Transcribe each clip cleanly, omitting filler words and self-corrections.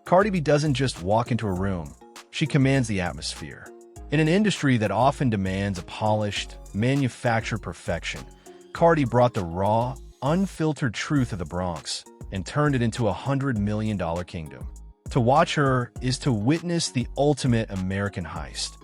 Cardi B doesn't just walk into a room, she commands the atmosphere. In an industry that often demands a polished, manufactured perfection, Cardi brought the raw, unfiltered truth of the Bronx and turned it into $100 million kingdom. To watch her is to witness the ultimate American heist.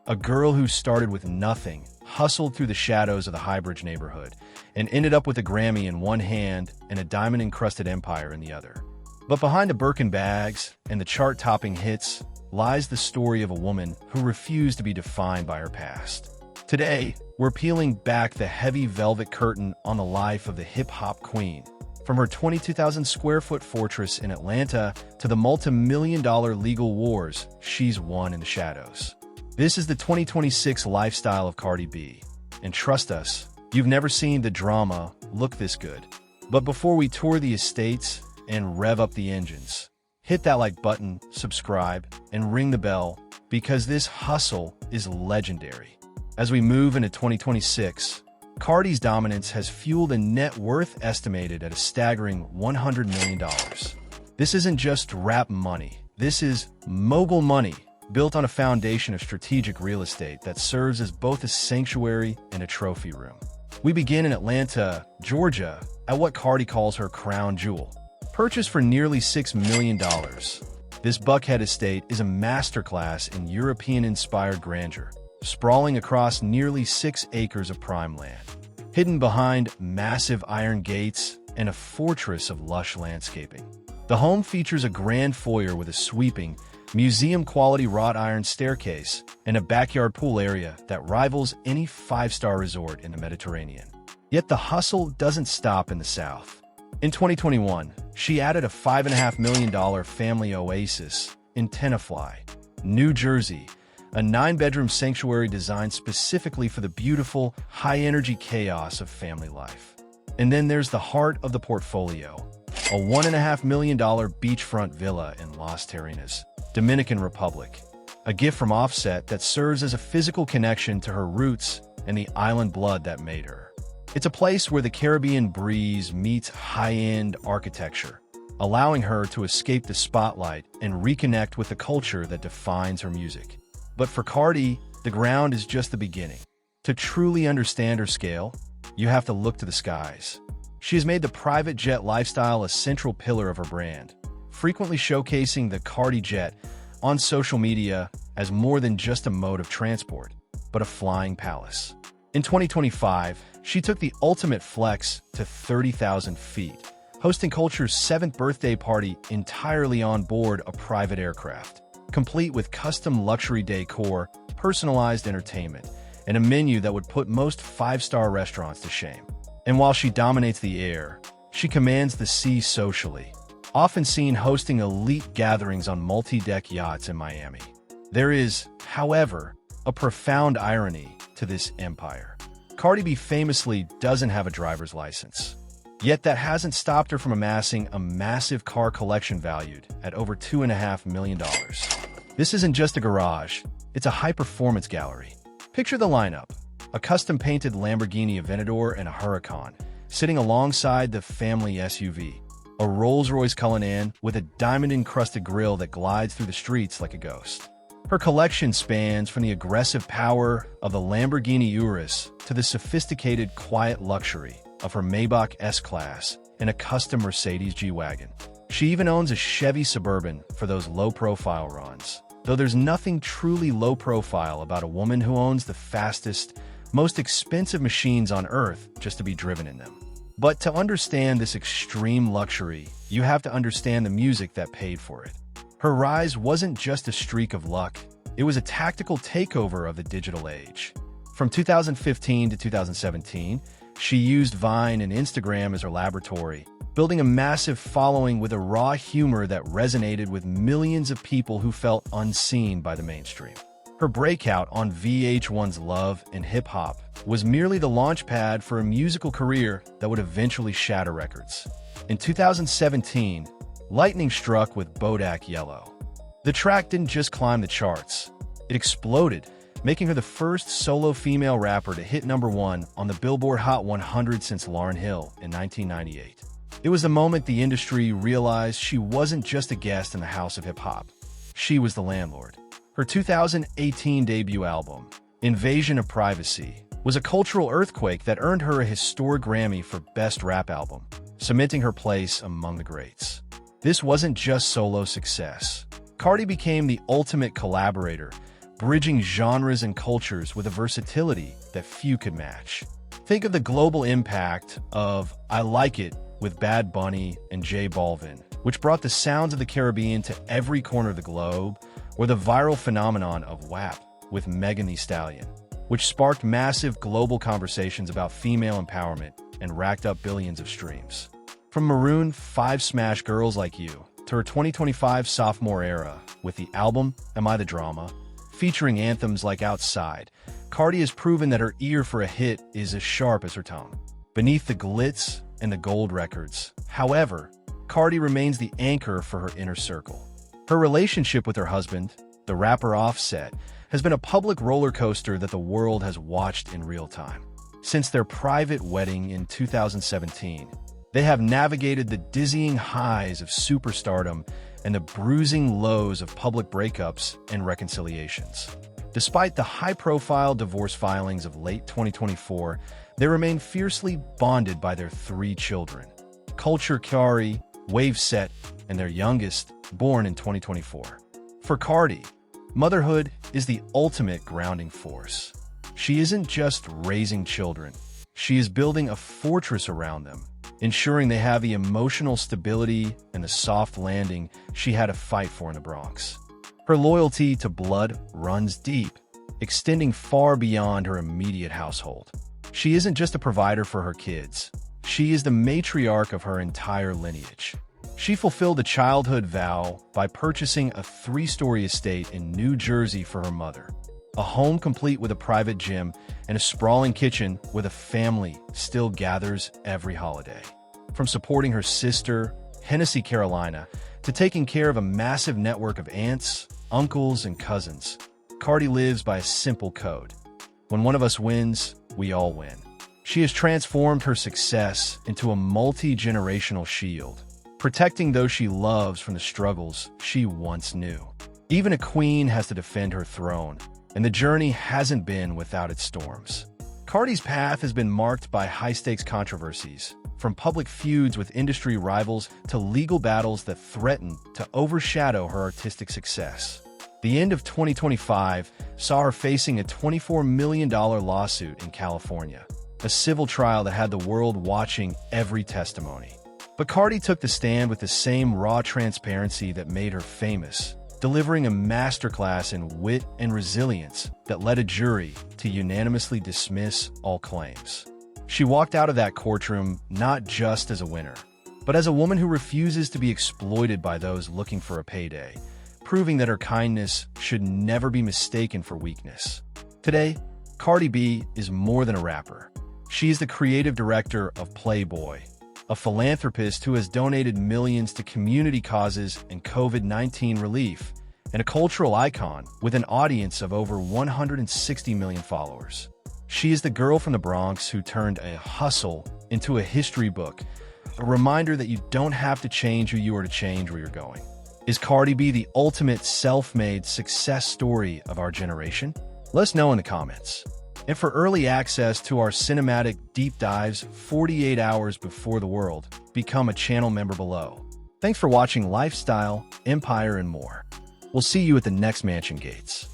A girl who started with nothing, hustled through the shadows of the Highbridge neighborhood, and ended up with a Grammy in one hand and a diamond-encrusted empire in the other. But behind the Birkin bags and the chart-topping hits lies the story of a woman who refused to be defined by her past. Today, we're peeling back the heavy velvet curtain on the life of the hip-hop queen. From her 22,000-square-foot fortress in Atlanta to the multi-million-dollar legal wars she's won in the shadows. This is the 2026 lifestyle of Cardi B. And trust us, you've never seen the drama look this good. But before we tour the estates and rev up the engines, hit that like button, subscribe, and ring the bell, because this hustle is legendary. As we move into 2026, Cardi's dominance has fueled a net worth estimated at a staggering $100 million. This isn't just rap money. This is mogul money, built on a foundation of strategic real estate that serves as both a sanctuary and a trophy room. We begin in Atlanta, Georgia, at what Cardi calls her crown jewel. Purchased for nearly $6 million, this Buckhead estate is a masterclass in European-inspired grandeur, sprawling across nearly 6 acres of prime land. Hidden behind massive iron gates and a fortress of lush landscaping. The home features a grand foyer with a sweeping, museum-quality wrought iron staircase and a backyard pool area that rivals any 5-star resort in the Mediterranean. Yet the hustle doesn't stop in the South. In 2021, she added a $5.5 million family oasis in Tenafly, New Jersey, a 9-bedroom sanctuary designed specifically for the beautiful, high-energy chaos of family life. And then there's the heart of the portfolio, a $1.5 million beachfront villa in Las Terrenas, Dominican Republic, a gift from Offset that serves as a physical connection to her roots and the island blood that made her. It's a place where the Caribbean breeze meets high-end architecture, allowing her to escape the spotlight and reconnect with the culture that defines her music. But for Cardi, the ground is just the beginning. To truly understand her scale, you have to look to the skies. She has made the private jet lifestyle a central pillar of her brand, frequently showcasing the Cardi jet on social media as more than just a mode of transport, but a flying palace. In 2025, she took the ultimate flex to 30,000 feet, hosting Culture's 7th birthday party entirely on board a private aircraft, complete with custom luxury decor, personalized entertainment, and a menu that would put most 5-star restaurants to shame. And while she dominates the air, she commands the sea socially, often seen hosting elite gatherings on multi-deck yachts in Miami. There is, however, a profound irony to this empire. Cardi B famously doesn't have a driver's license. Yet that hasn't stopped her from amassing a massive car collection valued at over $2.5 million. This isn't just a garage, it's a high-performance gallery. Picture the lineup: a custom-painted Lamborghini Aventador and a Huracan, sitting alongside the family SUV, a Rolls-Royce Cullinan with a diamond-encrusted grille that glides through the streets like a ghost. Her collection spans from the aggressive power of the Lamborghini Urus to the sophisticated, quiet luxury of her Maybach S-Class and a custom Mercedes G-Wagon. She even owns a Chevy Suburban for those low-profile runs. Though there's nothing truly low-profile about a woman who owns the fastest, most expensive machines on Earth just to be driven in them. But to understand this extreme luxury, you have to understand the music that paid for it. Her rise wasn't just a streak of luck, it was a tactical takeover of the digital age. From 2015 to 2017, she used Vine and Instagram as her laboratory, building a massive following with a raw humor that resonated with millions of people who felt unseen by the mainstream. Her breakout on VH1's Love and Hip Hop was merely the launchpad for a musical career that would eventually shatter records. In 2017, lightning struck with Bodak Yellow. The track didn't just climb the charts, it exploded, making her the first solo female rapper to hit #1 on the Billboard Hot 100 since Lauryn Hill in 1998. It was the moment the industry realized she wasn't just a guest in the house of hip-hop. She was the landlord. Her 2018 debut album, Invasion of Privacy, was a cultural earthquake that earned her a historic Grammy for Best Rap Album, cementing her place among the greats. This wasn't just solo success. Cardi became the ultimate collaborator, bridging genres and cultures with a versatility that few could match. Think of the global impact of I Like It with Bad Bunny and J Balvin, which brought the sounds of the Caribbean to every corner of the globe, or the viral phenomenon of WAP with Megan Thee Stallion, which sparked massive global conversations about female empowerment and racked up billions of streams. From Maroon 5's Smash Girls Like You to her 2025 sophomore era with the album Am I the Drama, featuring anthems like Outside, Cardi has proven that her ear for a hit is as sharp as her tongue. Beneath the glitz and the gold records, however, Cardi remains the anchor for her inner circle. Her relationship with her husband, the rapper Offset, has been a public roller coaster that the world has watched in real time. Since their private wedding in 2017, they have navigated the dizzying highs of superstardom and the bruising lows of public breakups and reconciliations. Despite the high-profile divorce filings of late 2024, they remain fiercely bonded by their 3 children, Culture Kyari, Wave Set, and their youngest, born in 2024. For Cardi, motherhood is the ultimate grounding force. She isn't just raising children, she is building a fortress around them, ensuring they have the emotional stability and the soft landing she had to fight for in the Bronx. Her loyalty to blood runs deep, extending far beyond her immediate household. She isn't just a provider for her kids, she is the matriarch of her entire lineage. She fulfilled a childhood vow by purchasing a 3-story estate in New Jersey for her mother, a home complete with a private gym and a sprawling kitchen where the family still gathers every holiday. From supporting her sister, Hennessy Carolina, to taking care of a massive network of aunts, uncles, and cousins, Cardi lives by a simple code. When one of us wins, we all win. She has transformed her success into a multi-generational shield, protecting those she loves from the struggles she once knew. Even a queen has to defend her throne, and the journey hasn't been without its storms. Cardi's path has been marked by high-stakes controversies, from public feuds with industry rivals to legal battles that threaten to overshadow her artistic success. The end of 2025 saw her facing a $24 million lawsuit in California, a civil trial that had the world watching every testimony. But Cardi took the stand with the same raw transparency that made her famous, delivering a masterclass in wit and resilience that led a jury to unanimously dismiss all claims. She walked out of that courtroom not just as a winner, but as a woman who refuses to be exploited by those looking for a payday, proving that her kindness should never be mistaken for weakness. Today, Cardi B is more than a rapper. She is the creative director of Playboy, a philanthropist who has donated millions to community causes and COVID-19 relief, and a cultural icon with an audience of over 160 million followers. She is the girl from the Bronx who turned a hustle into a history book, a reminder that you don't have to change who you are to change where you're going. Is Cardi B the ultimate self-made success story of our generation? Let us know in the comments. And for early access to our cinematic deep dives 48 hours before the world, become a channel member below. Thanks for watching Lifestyle, Empire, and more. We'll see you at the next Mansion Gates.